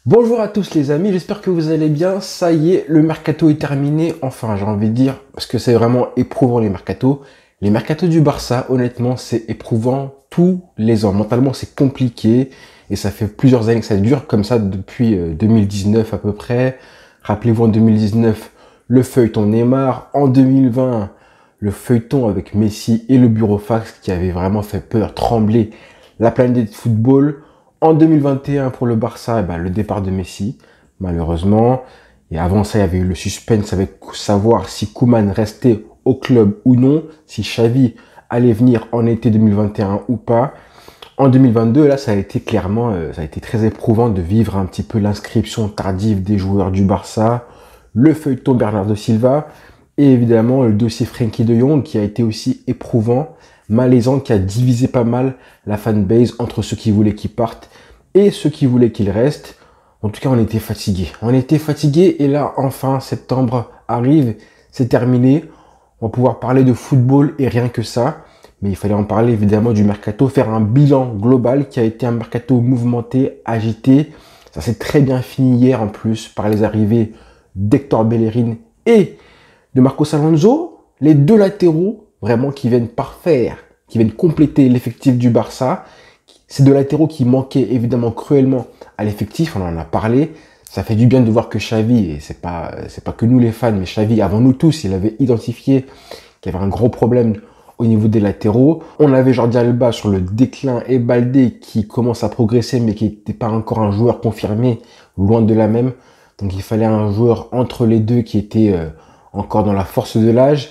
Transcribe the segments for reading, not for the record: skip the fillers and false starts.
Bonjour à tous les amis, j'espère que vous allez bien. Ça y est, le mercato est terminé. Enfin, j'ai envie de dire, parce que c'est vraiment éprouvant les mercatos. Les mercatos du Barça, honnêtement, c'est éprouvant tous les ans. Mentalement, c'est compliqué et ça fait plusieurs années que ça dure comme ça depuis 2019 à peu près. Rappelez-vous en 2019, le feuilleton Neymar. En 2020, le feuilleton avec Messi et le Burofax qui avait vraiment fait peur, trembler la planète de football. En 2021, pour le Barça, le départ de Messi, malheureusement. Et avant ça, il y avait eu le suspense avec savoir si Koeman restait au club ou non, si Xavi allait venir en été 2021 ou pas. En 2022, là, ça a été clairement, ça a été très éprouvant de vivre un petit peu l'inscription tardive des joueurs du Barça, le feuilleton Bernardo Silva, et évidemment le dossier Frenkie de Jong qui a été aussi éprouvant, malaisant, qui a divisé pas mal la fanbase entre ceux qui voulaient qu'il parte et ceux qui voulaient qu'il reste. En tout cas, on était fatigués. On était fatigués et là, enfin, septembre arrive, c'est terminé. On va pouvoir parler de football et rien que ça. Mais il fallait en parler évidemment du mercato, faire un bilan global qui a été un mercato mouvementé, agité. Ça s'est très bien fini hier en plus par les arrivées d'Hector Bellerin et de Marcos Alonso. Les deux latéraux vraiment qui viennent parfaire, qui viennent compléter l'effectif du Barça. C'est deux latéraux qui manquaient évidemment cruellement à l'effectif, on en a parlé. Ça fait du bien de voir que Xavi, et c'est pas que nous les fans, mais Xavi avant nous tous, il avait identifié qu'il y avait un gros problème au niveau des latéraux. On avait Jordi Alba sur le déclin et Baldé qui commence à progresser mais qui n'était pas encore un joueur confirmé, loin de la même. Donc il fallait un joueur entre les deux qui était encore dans la force de l'âge.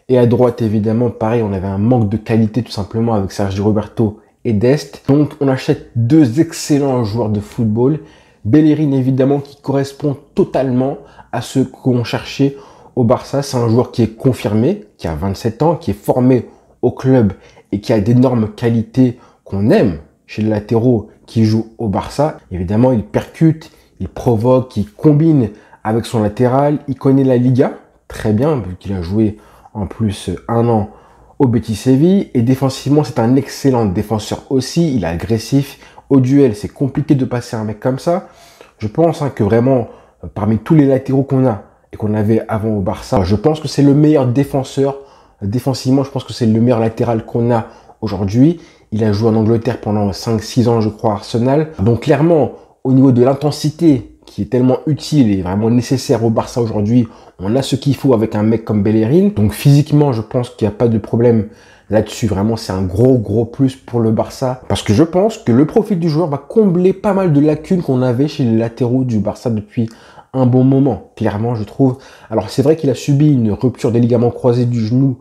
Et à droite évidemment, pareil, on avait un manque de qualité tout simplement avec Sergio Roberto et Dest. Donc on achète deux excellents joueurs de football. Bellerin évidemment qui correspond totalement à ce qu'on cherchait au Barça. C'est un joueur qui est confirmé, qui a 27 ans, qui est formé au club et qui a d'énormes qualités qu'on aime chez les latéraux qui jouent au Barça. Évidemment, il percute, il provoque, il combine avec son latéral. Il connaît la Liga très bien vu qu'il a joué en plus un an au Betis Séville. Et défensivement, c'est un excellent défenseur aussi. Il est agressif. Au duel, c'est compliqué de passer un mec comme ça. Je pense que vraiment, parmi tous les latéraux qu'on a et qu'on avait avant au Barça, je pense que c'est le meilleur défenseur. Défensivement, je pense que c'est le meilleur latéral qu'on a aujourd'hui. Il a joué en Angleterre pendant 5-6 ans, je crois, à Arsenal. Donc clairement, au niveau de l'intensité, qui est tellement utile et vraiment nécessaire au Barça aujourd'hui, on a ce qu'il faut avec un mec comme Bellerin. Donc physiquement, je pense qu'il n'y a pas de problème là-dessus. Vraiment, c'est un gros plus pour le Barça. Parce que je pense que le profil du joueur va combler pas mal de lacunes qu'on avait chez les latéraux du Barça depuis un bon moment. Clairement, je trouve. Alors, c'est vrai qu'il a subi une rupture des ligaments croisés du genou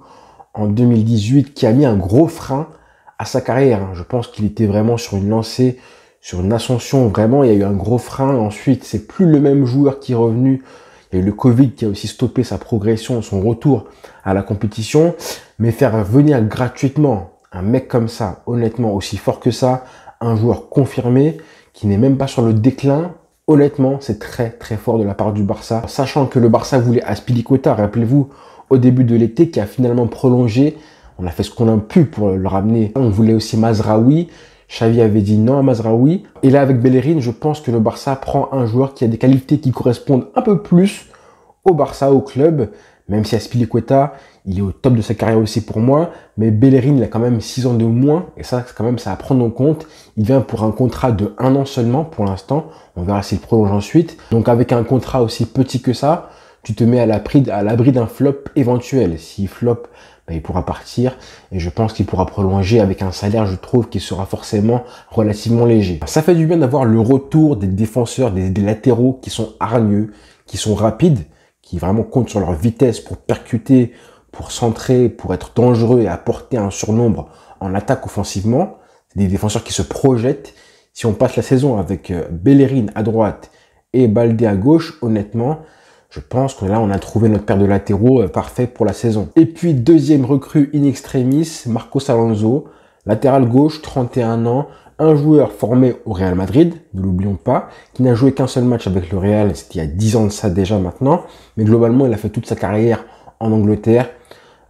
en 2018 qui a mis un gros frein à sa carrière. Je pense qu'il était vraiment sur une lancée, sur une ascension. Vraiment, il y a eu un gros frein. Ensuite, c'est plus le même joueur qui est revenu. Il y a eu le Covid qui a aussi stoppé sa progression, son retour à la compétition. Mais faire venir gratuitement un mec comme ça, honnêtement, aussi fort que ça, un joueur confirmé, qui n'est même pas sur le déclin, honnêtement, c'est très fort de la part du Barça. Sachant que le Barça voulait Azpilicueta, rappelez-vous, au début de l'été, qui a finalement prolongé. On a fait ce qu'on a pu pour le ramener. On voulait aussi Mazraoui. Xavi avait dit non à Mazraoui. Et là, avec Bellerin, je pense que le Barça prend un joueur qui a des qualités qui correspondent un peu plus au Barça, au club. Même si Azpilicueta, il est au top de sa carrière aussi pour moi. Mais Bellerin, il a quand même 6 ans de moins. Et ça, quand même, ça à prendre en compte. Il vient pour un contrat de 1 an seulement pour l'instant. On verra s'il prolonge ensuite. Donc avec un contrat aussi petit que ça, tu te mets à l'abri d'un flop éventuel. S'il flop, il pourra partir et je pense qu'il pourra prolonger avec un salaire, je trouve, qui sera forcément relativement léger. Ça fait du bien d'avoir le retour des défenseurs, des latéraux qui sont hargneux, qui sont rapides, qui vraiment comptent sur leur vitesse pour percuter, pour centrer, pour être dangereux et apporter un surnombre en attaque offensivement. C'est des défenseurs qui se projettent. Si on passe la saison avec Bellerin à droite et Baldé à gauche, honnêtement, je pense que là, on a trouvé notre paire de latéraux parfait pour la saison. Et puis, deuxième recrue in extremis, Marcos Alonso, latéral gauche, 31 ans, un joueur formé au Real Madrid, ne l'oublions pas, qui n'a joué qu'un seul match avec le Real, c'était il y a 10 ans de ça déjà maintenant, mais globalement, il a fait toute sa carrière en Angleterre,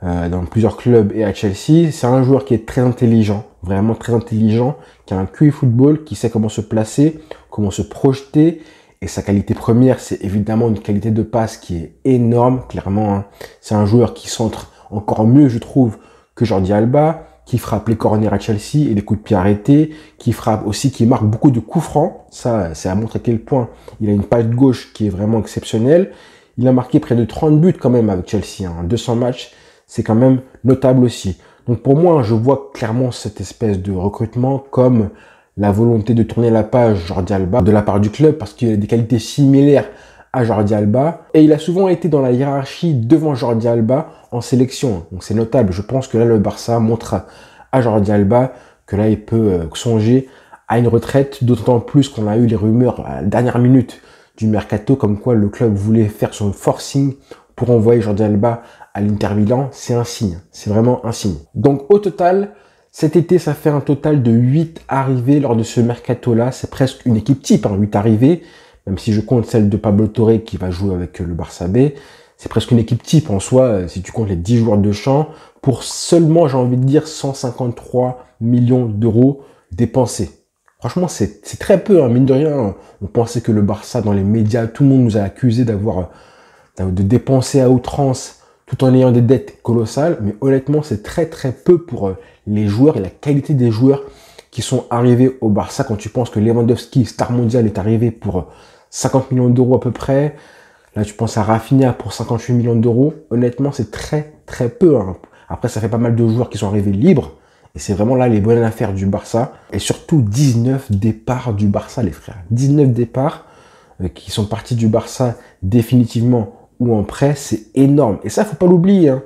dans plusieurs clubs et à Chelsea. C'est un joueur qui est très intelligent, vraiment très intelligent, qui a un QI football, qui sait comment se placer, comment se projeter, Et sa qualité première, c'est évidemment une qualité de passe qui est énorme, clairement. Hein. C'est un joueur qui centre encore mieux, je trouve, que Jordi Alba, qui frappe les corners à Chelsea et les coups de pied arrêtés, qui frappe aussi, qui marque beaucoup de coups francs. Ça, c'est à montrer à quel point il a une passe gauche qui est vraiment exceptionnelle. Il a marqué près de 30 buts quand même avec Chelsea. Hein. 200 matchs, c'est quand même notable aussi. Donc pour moi, je vois clairement cette espèce de recrutement comme la volonté de tourner la page Jordi Alba de la part du club parce qu'il a des qualités similaires à Jordi Alba. Et il a souvent été dans la hiérarchie devant Jordi Alba en sélection. Donc c'est notable. Je pense que là, le Barça montre à Jordi Alba que là, il peut songer à une retraite. D'autant plus qu'on a eu les rumeurs à la dernière minute du mercato comme quoi le club voulait faire son forcing pour envoyer Jordi Alba à l'Inter Milan. C'est un signe. C'est vraiment un signe. Donc au total, cet été, ça fait un total de 8 arrivées lors de ce mercato-là. C'est presque une équipe type, hein, 8 arrivées. Même si je compte celle de Pablo Torre qui va jouer avec le Barça B. C'est presque une équipe type en soi, si tu comptes les 10 joueurs de champ, pour seulement, j'ai envie de dire, 153 millions d'euros dépensés. Franchement, c'est très peu, hein, mine de rien. On pensait que le Barça, dans les médias, tout le monde nous a accusé de dépenser à outrance tout en ayant des dettes colossales. Mais honnêtement, c'est très très peu pour les joueurs et la qualité des joueurs qui sont arrivés au Barça. Quand tu penses que Lewandowski, star mondial, est arrivé pour 50 millions d'euros à peu près. Là, tu penses à Rafinha pour 58 millions d'euros. Honnêtement, c'est très très peu. Hein. Après, ça fait pas mal de joueurs qui sont arrivés libres. Et c'est vraiment là les bonnes affaires du Barça. Et surtout, 19 départs du Barça, les frères. 19 départs qui sont partis du Barça définitivement ou en prêt, c'est énorme. Et ça, faut pas l'oublier. Hein.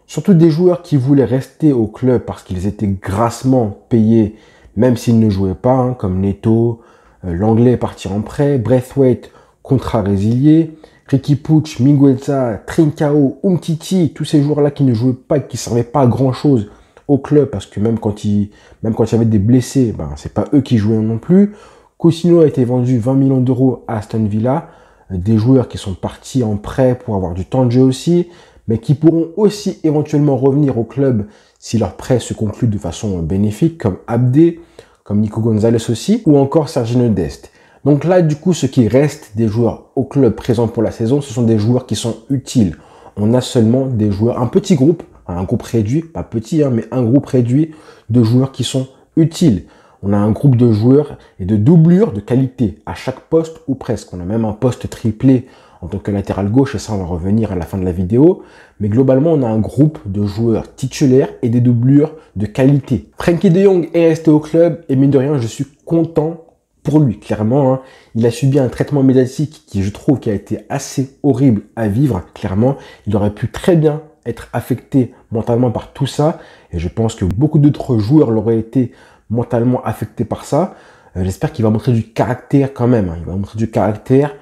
Surtout des joueurs qui voulaient rester au club parce qu'ils étaient grassement payés, même s'ils ne jouaient pas, hein, comme Neto, l'anglais est parti en prêt, Braithwaite, contrat résilié, Riqui Puig, Mingueza, Trincao, Umtiti, tous ces joueurs-là qui ne jouaient pas, qui ne servaient pas à grand-chose au club, parce que même quand il y avait des blessés, ben, c'est pas eux qui jouaient non plus. Coutinho a été vendu 20 millions d'euros à Aston Villa, des joueurs qui sont partis en prêt pour avoir du temps de jeu aussi, mais qui pourront aussi éventuellement revenir au club si leur prêt se conclut de façon bénéfique, comme Abdé, comme Nico Gonzalez aussi, ou encore Sergiño Dest. Donc là, du coup, ce qui reste des joueurs au club présents pour la saison, ce sont des joueurs qui sont utiles. On a seulement des joueurs, un petit groupe, un groupe réduit, pas petit, hein, mais un groupe réduit de joueurs qui sont utiles. On a un groupe de joueurs et de doublures de qualité à chaque poste ou presque. On a même un poste triplé en tant que latéral gauche et ça, on va revenir à la fin de la vidéo. Mais globalement, on a un groupe de joueurs titulaires et des doublures de qualité. Frenkie de Jong est resté au club et mine de rien, je suis content pour lui. Clairement, hein, il a subi un traitement médiatique qui, je trouve, qui a été assez horrible à vivre. Clairement, il aurait pu très bien être affecté mentalement par tout ça. Et je pense que beaucoup d'autres joueurs l'auraient été mentalement affectés par ça. J'espère qu'il va montrer du caractère quand même. Hein. Il va montrer du caractère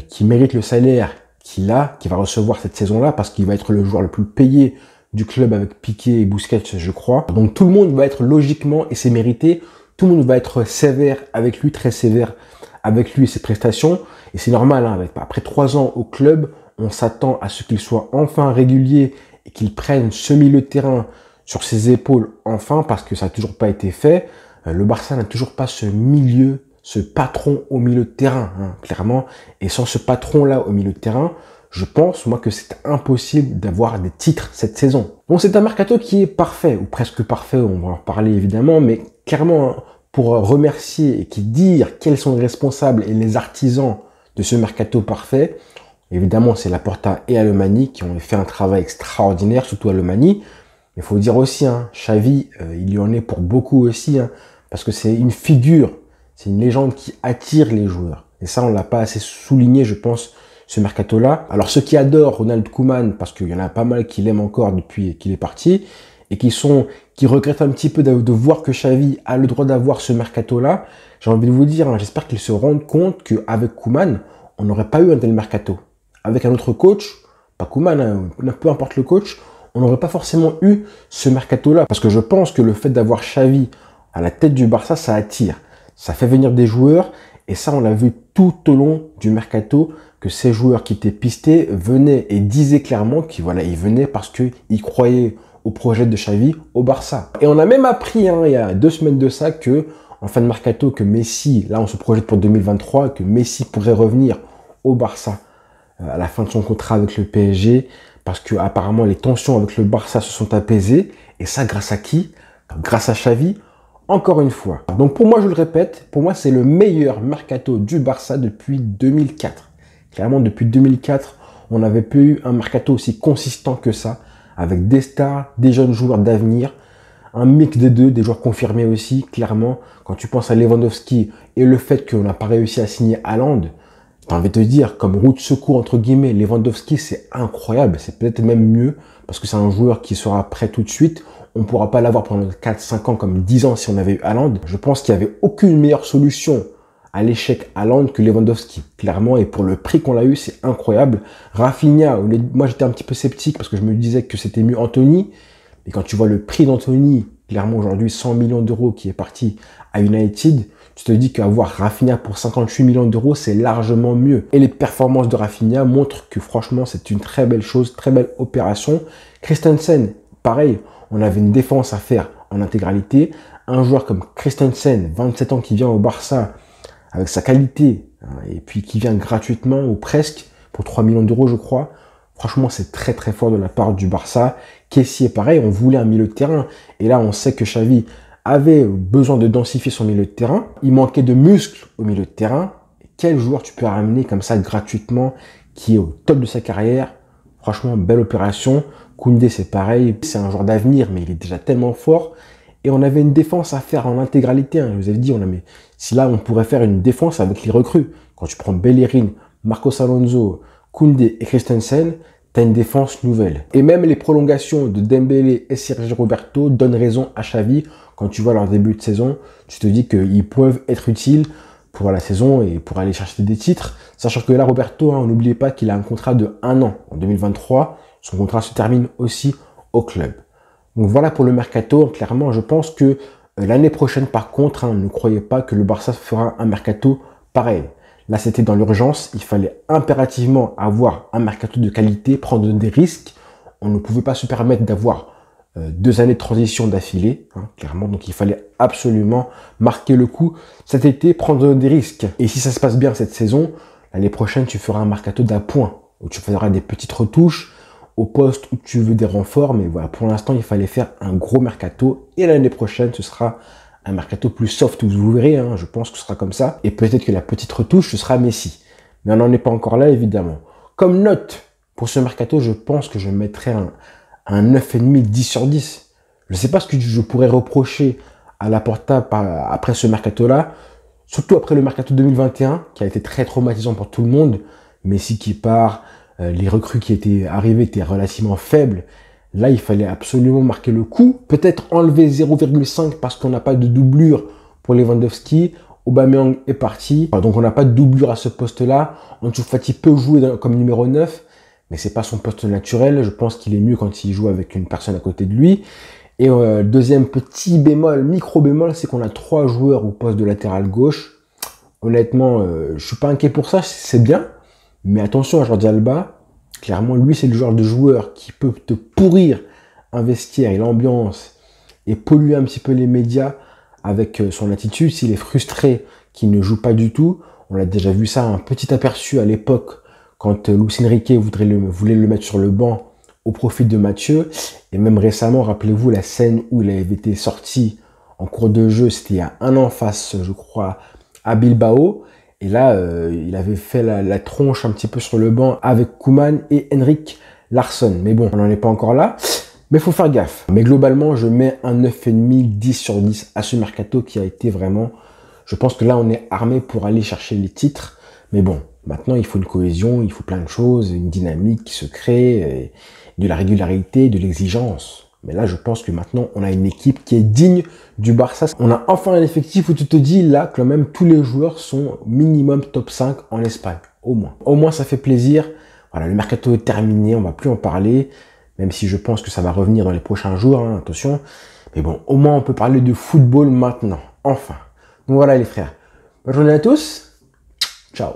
qui mérite le salaire qu'il va recevoir cette saison-là, parce qu'il va être le joueur le plus payé du club avec Piqué et Busquets, je crois. Donc tout le monde va être logiquement, et c'est mérité, tout le monde va être sévère avec lui, très sévère avec lui et ses prestations. Et c'est normal, hein, après 3 ans au club, on s'attend à ce qu'il soit enfin régulier et qu'il prenne ce milieu de terrain sur ses épaules enfin, parce que ça n'a toujours pas été fait. Le Barça n'a toujours pas ce milieu, ce patron au milieu de terrain, hein, clairement. Et sans ce patron-là au milieu de terrain, je pense, moi, que c'est impossible d'avoir des titres cette saison. Bon, c'est un mercato qui est parfait, ou presque parfait, on va en reparler évidemment, mais clairement, pour remercier et qui dire quels sont les responsables et les artisans de ce mercato parfait, évidemment, c'est Laporta et Alemany qui ont fait un travail extraordinaire, surtout Alemany. Mais il faut dire aussi, hein, Xavi, il y en est pour beaucoup aussi, hein, parce que c'est une figure, c'est une légende qui attire les joueurs. Et ça, on l'a pas assez souligné, je pense, ce mercato-là. Alors, ceux qui adorent Ronald Koeman, parce qu'il y en a pas mal qui l'aiment encore depuis qu'il est parti, et qui regrettent un petit peu de voir que Xavi a le droit d'avoir ce mercato-là, j'ai envie de vous dire, hein, j'espère qu'ils se rendent compte qu'avec Koeman, on n'aurait pas eu un tel mercato. Avec un autre coach, pas Koeman, hein, peu importe le coach, on n'aurait pas forcément eu ce mercato-là. Parce que je pense que le fait d'avoir Xavi à la tête du Barça, ça attire. Ça fait venir des joueurs. Et ça, on l'a vu tout au long du mercato, que ces joueurs qui étaient pistés venaient et disaient clairement qu'ils venaient parce qu'ils croyaient au projet de Xavi au Barça. Et on a même appris, hein, il y a 2 semaines de ça, que en fin de mercato que Messi, là on se projette pour 2023, que Messi pourrait revenir au Barça à la fin de son contrat avec le PSG, parce que apparemment les tensions avec le Barça se sont apaisées, et ça grâce à qui? Grâce à Xavi, encore une fois. Donc pour moi, je le répète, pour moi c'est le meilleur mercato du Barça depuis 2004. Clairement, depuis 2004, on n'avait plus eu un mercato aussi consistant que ça, avec des stars, des jeunes joueurs d'avenir, un mix des deux, des joueurs confirmés aussi, clairement. Quand tu penses à Lewandowski et le fait qu'on n'a pas réussi à signer Haaland, j'ai envie de te dire, comme roue de secours, entre guillemets, Lewandowski, c'est incroyable. C'est peut-être même mieux, parce que c'est un joueur qui sera prêt tout de suite. On ne pourra pas l'avoir pendant 4-5 ans, comme 10 ans si on avait eu Haaland. Je pense qu'il n'y avait aucune meilleure solution à l'échec Haaland que Lewandowski, clairement. Et pour le prix qu'on l'a eu, c'est incroyable. Rafinha, moi j'étais un petit peu sceptique, parce que je me disais que c'était mieux Anthony. Et quand tu vois le prix d'Anthony, clairement aujourd'hui 100 millions d'euros qui est parti à United, tu te dis qu'avoir Rafinha pour 58 millions d'euros, c'est largement mieux. Et les performances de Rafinha montrent que franchement, c'est une très belle chose, très belle opération. Christensen, pareil, on avait une défense à faire en intégralité. Un joueur comme Christensen, 27 ans, qui vient au Barça avec sa qualité, et puis qui vient gratuitement ou presque, pour 3 millions d'euros je crois. Franchement, c'est très très fort de la part du Barça. Kessié, pareil, on voulait un milieu de terrain. Et là, on sait que Xavi avait besoin de densifier son milieu de terrain. Il manquait de muscles au milieu de terrain. Quel joueur tu peux ramener comme ça gratuitement, qui est au top de sa carrière? Franchement, belle opération. Koundé, c'est pareil. C'est un joueur d'avenir, mais il est déjà tellement fort. Et on avait une défense à faire en intégralité. Je vous avais dit, si là, on pourrait faire une défense avec les recrues. Quand tu prends Bellerin, Marcos Alonso, Koundé et Christensen, tu as une défense nouvelle. Et même les prolongations de Dembélé et Sergio Roberto donnent raison à Xavi. Quand tu vois leur début de saison, tu te dis qu'ils peuvent être utiles pour la saison et pour aller chercher des titres. Sachant que là, Roberto, on n'oublie pas qu'il a un contrat de 1 an en 2023. Son contrat se termine aussi au club. Donc voilà pour le mercato. Clairement, je pense que l'année prochaine, par contre, ne croyez pas que le Barça fera un mercato pareil. Là, c'était dans l'urgence. Il fallait impérativement avoir un mercato de qualité, prendre des risques. On ne pouvait pas se permettre d'avoir 2 années de transition d'affilée, clairement. Donc, il fallait absolument marquer le coup cet été, prendre des risques. Et si ça se passe bien cette saison, l'année prochaine, tu feras un mercato d'appoint, où tu feras des petites retouches au poste où tu veux des renforts. Mais voilà, pour l'instant, il fallait faire un gros mercato. Et l'année prochaine, ce sera un mercato plus soft, vous verrez, je pense que ce sera comme ça. Et peut-être que la petite retouche, ce sera Messi. Mais on n'en est pas encore là, évidemment. Comme note pour ce mercato, je pense que je mettrai un 9,5, 10 sur 10. Je ne sais pas ce que je pourrais reprocher à Laporta après ce mercato-là. Surtout après le mercato 2021, qui a été très traumatisant pour tout le monde. Messi qui part, les recrues qui étaient arrivées étaient relativement faibles. Là, il fallait absolument marquer le coup. Peut-être enlever 0,5 parce qu'on n'a pas de doublure pour Lewandowski. Aubameyang est parti. Donc, on n'a pas de doublure à ce poste-là. Ansu Fati peut jouer comme numéro 9, mais c'est pas son poste naturel. Je pense qu'il est mieux quand il joue avec une personne à côté de lui. Et deuxième petit bémol, micro bémol, c'est qu'on a 3 joueurs au poste de latéral gauche. Honnêtement, je suis pas inquiet pour ça. C'est bien. Mais attention à Jordi Alba. Clairement, lui, c'est le genre de joueur qui peut te pourrir un vestiaire et l'ambiance et polluer un petit peu les médias avec son attitude. S'il est frustré, qu'il ne joue pas du tout, on l'a déjà vu ça, un petit aperçu à l'époque quand Luis Enrique voulait le mettre sur le banc au profit de Mathieu. Et même récemment, rappelez-vous la scène où il avait été sorti en cours de jeu, c'était il y a 1 an face, je crois, à Bilbao. Et là, il avait fait la tronche un petit peu sur le banc avec Koeman et Henrik Larsson. Mais bon, on n'en est pas encore là. Mais il faut faire gaffe. Mais globalement, je mets un 9,5, 10 sur 10 à ce mercato qui a été vraiment... Je pense que là, on est armé pour aller chercher les titres. Mais bon, maintenant, il faut une cohésion, il faut plein de choses, une dynamique qui se crée, de la régularité, de l'exigence. Mais là, je pense que maintenant, on a une équipe qui est digne du Barça. On a enfin un effectif où tu te dis, là, quand même, tous les joueurs sont minimum top 5 en Espagne. Au moins. Au moins, ça fait plaisir. Voilà, le mercato est terminé, on va plus en parler. Même si je pense que ça va revenir dans les prochains jours, attention. Mais bon, au moins, on peut parler de football maintenant. Enfin. Donc voilà, les frères. Bonne journée à tous. Ciao.